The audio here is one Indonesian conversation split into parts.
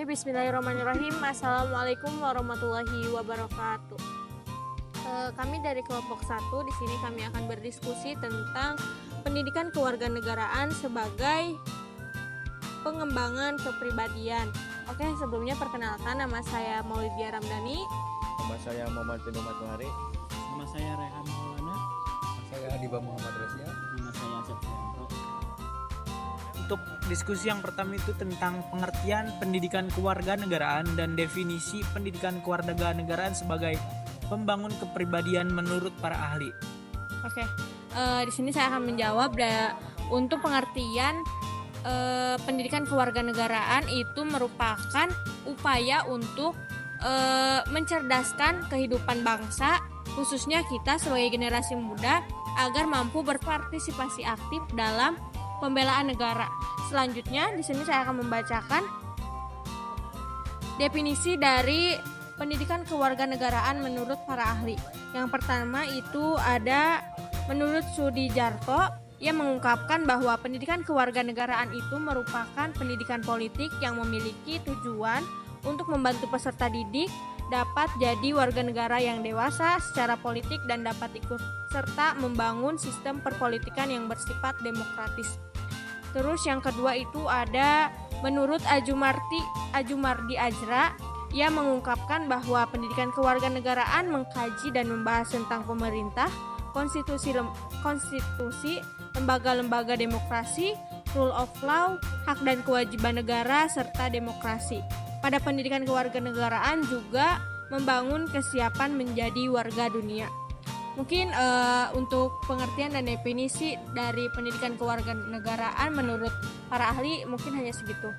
Oke, bismillahirrahmanirrahim. Assalamualaikum warahmatullahi wabarakatuh. Kami dari kelompok 1 di sini kami akan berdiskusi tentang pendidikan kewarganegaraan sebagai pengembangan kepribadian. Oke, sebelumnya perkenalkan, nama saya Maulidia Ramdhani. Nama saya Muhammad bin Umar Tuhari. Nama saya Rehan Maulana. Saya Adiba Muhammad Rasya. Nama saya Asep Prianto. Untuk diskusi yang pertama itu tentang pengertian pendidikan kewarganegaraan dan definisi pendidikan kewarganegaraan sebagai pembangun kepribadian menurut para ahli. Oke, di sini saya akan menjawab untuk pengertian pendidikan kewarganegaraan itu merupakan upaya untuk mencerdaskan kehidupan bangsa, khususnya kita sebagai generasi muda, agar mampu berpartisipasi aktif dalam pembelaan negara. Selanjutnya, di sini saya akan membacakan definisi dari pendidikan kewarganegaraan menurut para ahli. Yang pertama itu ada menurut Sudijarto, yang mengungkapkan bahwa pendidikan kewarganegaraan itu merupakan pendidikan politik yang memiliki tujuan untuk membantu peserta didik dapat jadi warga negara yang dewasa secara politik dan dapat ikut serta membangun sistem perpolitikan yang bersifat demokratis. Terus yang kedua itu ada menurut Ajumardi Ajra, yang mengungkapkan bahwa pendidikan kewarganegaraan mengkaji dan membahas tentang pemerintah, konstitusi, lembaga-lembaga demokrasi, rule of law, hak dan kewajiban negara, serta demokrasi. Pada pendidikan kewarganegaraan juga membangun kesiapan menjadi warga dunia. Mungkin untuk pengertian dan definisi dari pendidikan kewarganegaraan menurut para ahli mungkin hanya segitu.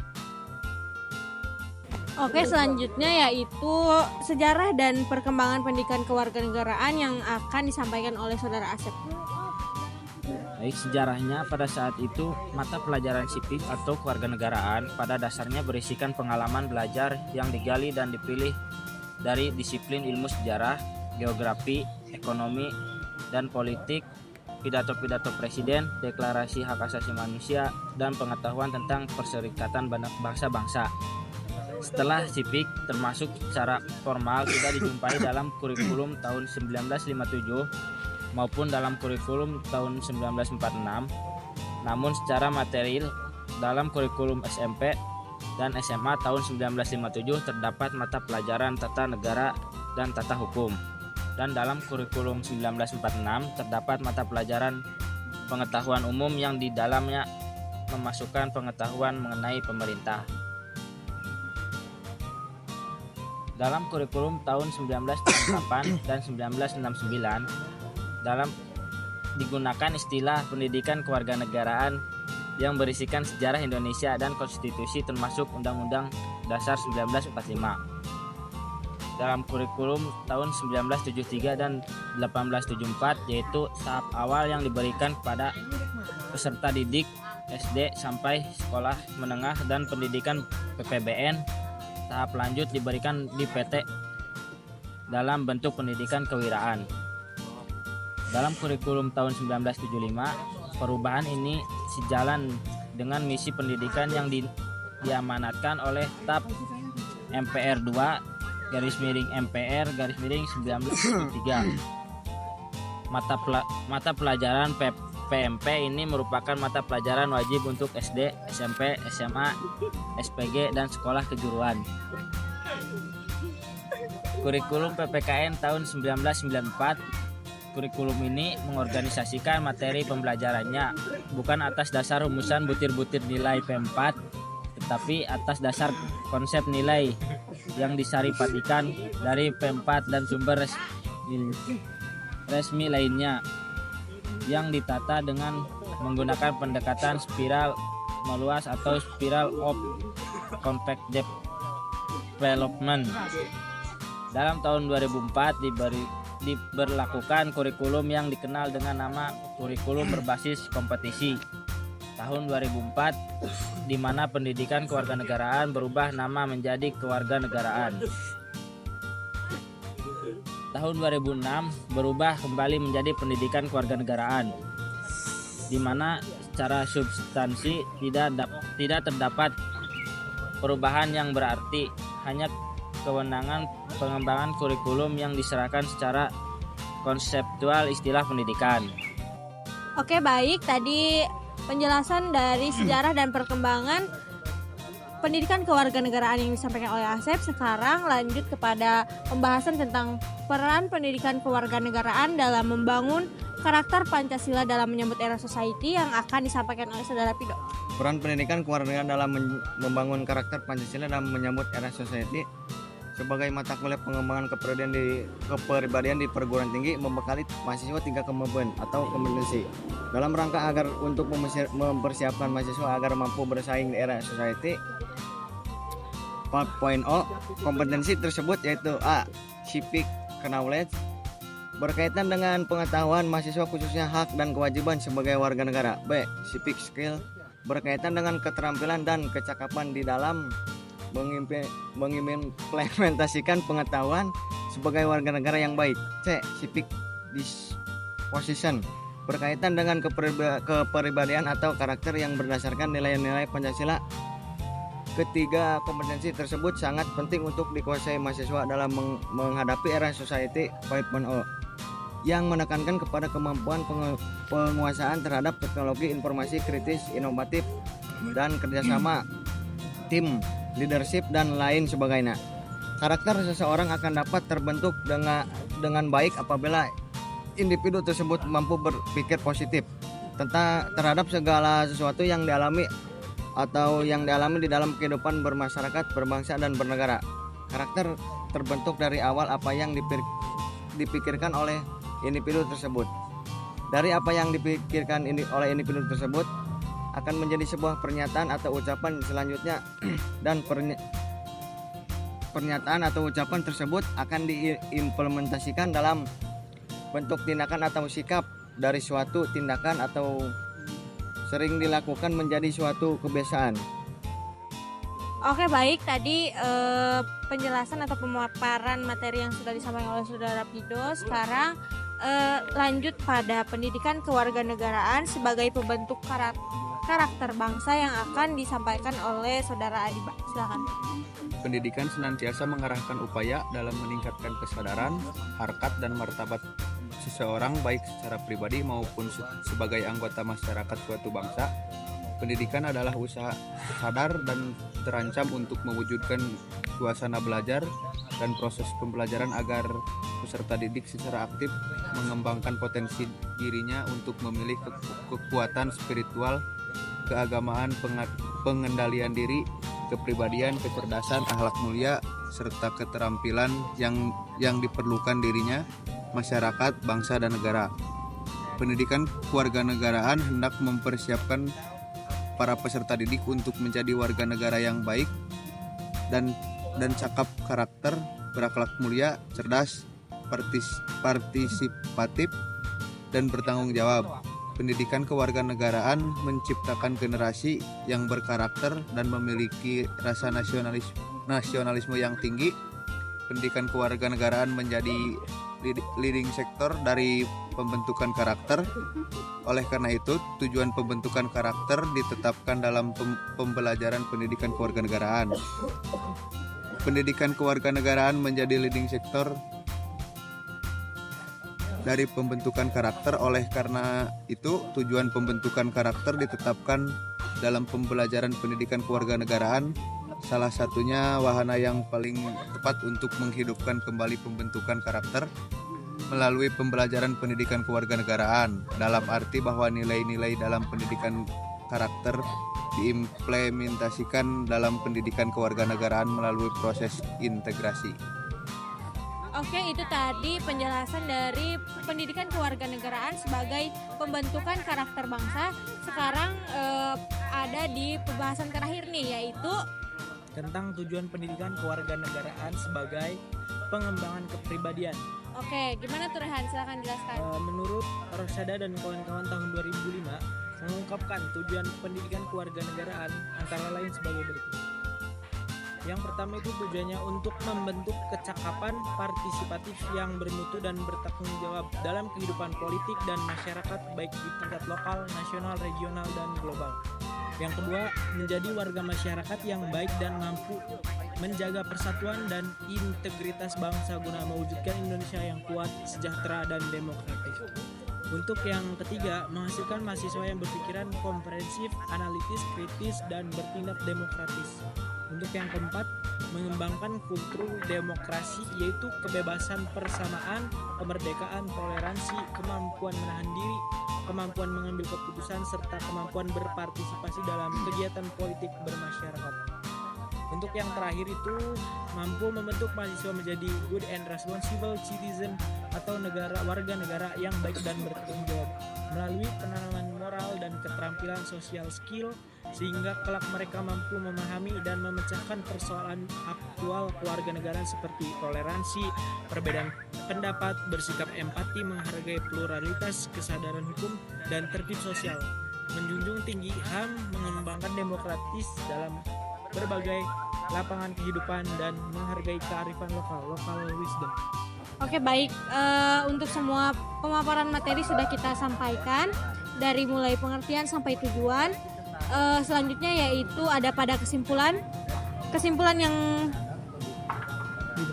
Oke, selanjutnya yaitu sejarah dan perkembangan pendidikan kewarganegaraan yang akan disampaikan oleh Saudara Asep. Baik, sejarahnya pada saat itu mata pelajaran sipil atau kewarganegaraan pada dasarnya berisikan pengalaman belajar yang digali dan dipilih dari disiplin ilmu sejarah, geografi, ekonomi, dan politik, pidato-pidato presiden, deklarasi hak asasi manusia, dan pengetahuan tentang perserikatan bangsa-bangsa. Setelah sipik termasuk secara formal tidak dijumpai dalam kurikulum tahun 1957 maupun dalam kurikulum tahun 1946, namun secara material dalam kurikulum SMP dan SMA tahun 1957 terdapat mata pelajaran tata negara dan tata hukum, dan dalam kurikulum 1946 terdapat mata pelajaran pengetahuan umum yang di dalamnya memasukkan pengetahuan mengenai pemerintah. Dalam kurikulum tahun 1998 dan 1969 dalam digunakan istilah pendidikan kewarganegaraan yang berisikan sejarah Indonesia dan konstitusi termasuk Undang-Undang Dasar 1945. Dalam kurikulum tahun 1973 dan 1874 yaitu tahap awal yang diberikan kepada peserta didik SD sampai sekolah menengah dan pendidikan PPBN. Tahap lanjut diberikan di PT dalam bentuk pendidikan kewiraan. Dalam kurikulum tahun 1975, perubahan ini sejalan dengan misi pendidikan yang diamanatkan oleh TAP MPR 2 /MPR /1973. Mata pelajaran PMP ini merupakan mata pelajaran wajib untuk SD, SMP, SMA, SPG, dan sekolah kejuruan. Kurikulum PPKN tahun 1994. Kurikulum ini mengorganisasikan materi pembelajarannya bukan atas dasar rumusan butir-butir nilai P4, tetapi atas dasar konsep nilai yang disaripatikan dari P4 dan sumber resmi lainnya, yang ditata dengan menggunakan pendekatan spiral meluas atau spiral of compact development. Dalam tahun 2004 diberlakukan kurikulum yang dikenal dengan nama kurikulum berbasis kompetisi tahun 2004, di mana pendidikan kewarganegaraan berubah nama menjadi kewarganegaraan. Tahun 2006 berubah kembali menjadi pendidikan kewarganegaraan, di mana secara substansi tidak terdapat perubahan yang berarti, hanya kewenangan pengembangan kurikulum yang diserahkan secara konseptual istilah pendidikan. Oke, baik. Tadi penjelasan dari sejarah dan perkembangan pendidikan kewarganegaraan yang disampaikan oleh Asep. Sekarang lanjut kepada pembahasan tentang peran pendidikan kewarganegaraan dalam membangun karakter Pancasila dalam menyambut era society yang akan disampaikan oleh Saudara Pido. Peran pendidikan kewarganegaraan dalam membangun karakter Pancasila dalam menyambut era society sebagai mata kuliah pengembangan kepribadian di perguruan tinggi membekali mahasiswa 3 kemampuan atau kompetensi dalam rangka agar untuk mempersiapkan mahasiswa agar mampu bersaing di era society 4.0. Kompetensi tersebut yaitu A. Civic knowledge berkaitan dengan pengetahuan mahasiswa khususnya hak dan kewajiban sebagai warga negara. B. Civic skill berkaitan dengan keterampilan dan kecakapan di dalam mengimplementasikan pengetahuan sebagai warga negara yang baik. C. Civic disposition berkaitan dengan kepribadian atau karakter yang berdasarkan nilai-nilai Pancasila. Ketiga kompetensi tersebut sangat penting untuk dikuasai mahasiswa dalam menghadapi era society 5.0 yang menekankan kepada kemampuan penguasaan terhadap teknologi informasi kritis, inovatif, dan kerjasama tim, leadership, dan lain sebagainya. Karakter seseorang akan dapat terbentuk dengan baik apabila individu tersebut mampu berpikir positif terhadap segala sesuatu yang dialami di dalam kehidupan bermasyarakat, berbangsa, dan bernegara. Karakter terbentuk dari awal apa yang dipikirkan oleh individu tersebut. Dari apa yang dipikirkan oleh individu tersebut akan menjadi sebuah pernyataan atau ucapan selanjutnya dan pernyataan atau ucapan tersebut akan diimplementasikan dalam bentuk tindakan atau sikap dari suatu tindakan atau sering dilakukan menjadi suatu kebiasaan. Oke, baik. Tadi penjelasan atau pemaparan materi yang sudah disampaikan oleh Saudara Pido. Sekarang lanjut pada pendidikan kewarganegaraan sebagai pembentuk karakter bangsa yang akan disampaikan oleh Saudara Adiba. Silakan. Pendidikan senantiasa mengarahkan upaya dalam meningkatkan kesadaran, harkat, dan martabat seseorang baik secara pribadi maupun sebagai anggota masyarakat suatu bangsa. Pendidikan adalah usaha sadar dan terancam untuk mewujudkan suasana belajar dan proses pembelajaran agar peserta didik secara aktif mengembangkan potensi dirinya untuk memilih kekuatan spiritual, keagamaan, pengendalian diri, kepribadian, kecerdasan, akhlak mulia, serta keterampilan yang diperlukan dirinya, masyarakat, bangsa, dan negara. Pendidikan kewarganegaraan hendak mempersiapkan para peserta didik untuk menjadi warga negara yang baik dan cakap karakter, berakhlak mulia, cerdas, partisipatif, dan bertanggung jawab. Pendidikan kewarganegaraan menciptakan generasi yang berkarakter dan memiliki rasa nasionalisme yang tinggi. Pendidikan kewarganegaraan menjadi leading sektor dari pembentukan karakter. Oleh karena itu, tujuan pembentukan karakter ditetapkan dalam pembelajaran pendidikan kewarganegaraan. Pendidikan kewarganegaraan menjadi leading sektor dari pembentukan karakter. Oleh karena itu, tujuan pembentukan karakter ditetapkan dalam pembelajaran pendidikan kewarganegaraan. Salah satunya wahana yang paling tepat untuk menghidupkan kembali pembentukan karakter melalui pembelajaran pendidikan kewarganegaraan, dalam arti bahwa nilai-nilai dalam pendidikan karakter diimplementasikan dalam pendidikan kewarganegaraan melalui proses integrasi. Oke, itu tadi penjelasan dari pendidikan kewarganegaraan sebagai pembentukan karakter bangsa. Sekarang ada di pembahasan terakhir nih, yaitu tentang tujuan pendidikan kewarganegaraan sebagai pengembangan kepribadian. Oke, gimana tuh Rehan? Silakan jelaskan. Menurut Rosada dan kawan-kawan tahun 2005 mengungkapkan tujuan pendidikan kewarganegaraan antara lain sebagai berikut. Yang pertama itu tujuannya untuk membentuk kecakapan partisipatif yang bermutu dan bertanggung jawab dalam kehidupan politik dan masyarakat baik di tingkat lokal, nasional, regional, dan global. Yang kedua, menjadi warga masyarakat yang baik dan mampu menjaga persatuan dan integritas bangsa guna mewujudkan Indonesia yang kuat, sejahtera, dan demokratis. Untuk yang ketiga, menghasilkan mahasiswa yang berpikiran komprehensif, analitis, kritis, dan bertindak demokratis. Untuk yang keempat, mengembangkan kultur demokrasi, yaitu kebebasan persamaan, kemerdekaan, toleransi, kemampuan menahan diri, kemampuan mengambil keputusan, serta kemampuan berpartisipasi dalam kegiatan politik bermasyarakat. Untuk yang terakhir itu mampu membentuk mahasiswa menjadi good and responsible citizen atau warga negara yang baik dan bertanggung jawab melalui penanaman moral dan keterampilan social skill, sehingga kelak mereka mampu memahami dan memecahkan persoalan aktual kewarganegaraan seperti toleransi, perbedaan pendapat, bersikap empati, menghargai pluralitas, kesadaran hukum, dan tertib sosial, menjunjung tinggi HAM, mengembangkan demokratis dalam berbagai lapangan kehidupan, dan menghargai kearifan local wisdom. Oke, baik. Untuk semua pemaparan materi sudah kita sampaikan dari mulai pengertian sampai tujuan. Selanjutnya yaitu ada pada kesimpulan. Kesimpulan yang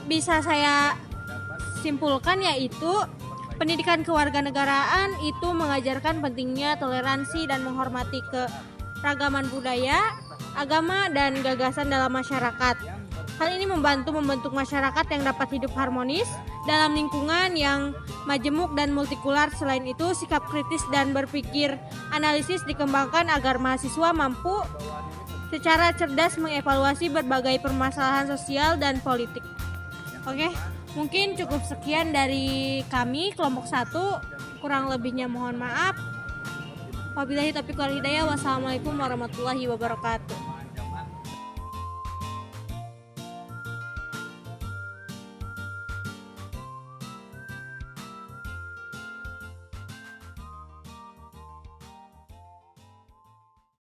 bisa saya simpulkan yaitu pendidikan kewarganegaraan itu mengajarkan pentingnya toleransi dan menghormati keragaman budaya, agama, dan gagasan dalam masyarakat. Hal ini membentuk masyarakat yang dapat hidup harmonis dalam lingkungan yang majemuk dan multikular. Selain itu, sikap kritis dan berpikir analisis dikembangkan agar mahasiswa mampu secara cerdas mengevaluasi berbagai permasalahan sosial dan politik. Oke, mungkin cukup sekian dari kami kelompok 1. Kurang lebihnya mohon maaf. Wabillahi taufiq wal hidayah. Wassalamualaikum warahmatullahi wabarakatuh.